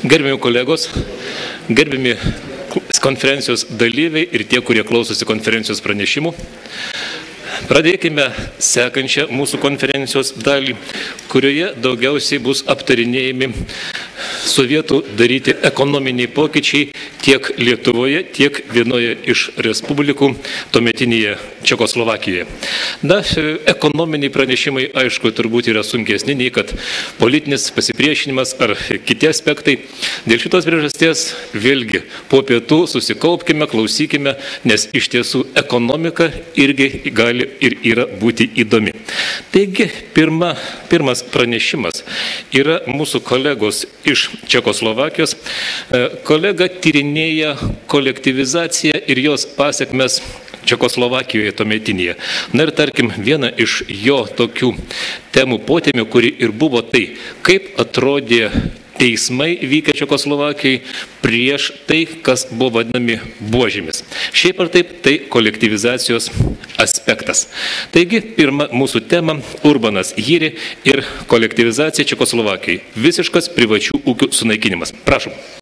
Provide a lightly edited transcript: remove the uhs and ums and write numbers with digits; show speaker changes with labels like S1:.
S1: Gerbiami kolegos, gerbiami konferencijos dalyviai ir tie, kurie klausosi konferencijos pranešimų. Pradėkime sekančią mūsų konferencijos dalį, kurioje daugiausiai bus aptarinėjami sovietų daryti ekonominiai pokyčiai tiek Lietuvoje, tiek vienoje iš respublikų tuometinėje Čekoslovakijoje. Na, ekonominiai pranešimai, aišku, turbūt yra sunkesni nei kad politinis pasipriešinimas ar kiti aspektai. Dėl šitos priežasties vėlgi po pietų susikaupkime, klausykime, nes iš tiesų ekonomika irgi gali ir yra būti įdomi. Taigi, pirmas pranešimas yra mūsų kolegos iš Čekoslovakijos. Kolega tyrinėja kolektyvizaciją ir jos pasiekmes Čekoslovakijoje tuometinėje. Na ir tarkim, viena iš jo tokių temų potemių, kuri ir buvo tai, kaip atrodė teismai vykę Čekoslovakijai prieš tai, kas buvo vadinami buožėmis. Šiaip ar taip, tai kolektyvizacijos aspektas. Taigi, pirma mūsų tema – Urbanas Jiri ir kolektyvizacija Čekoslovakijai. Visiškas privačių ūkių sunaikinimas. Prašom.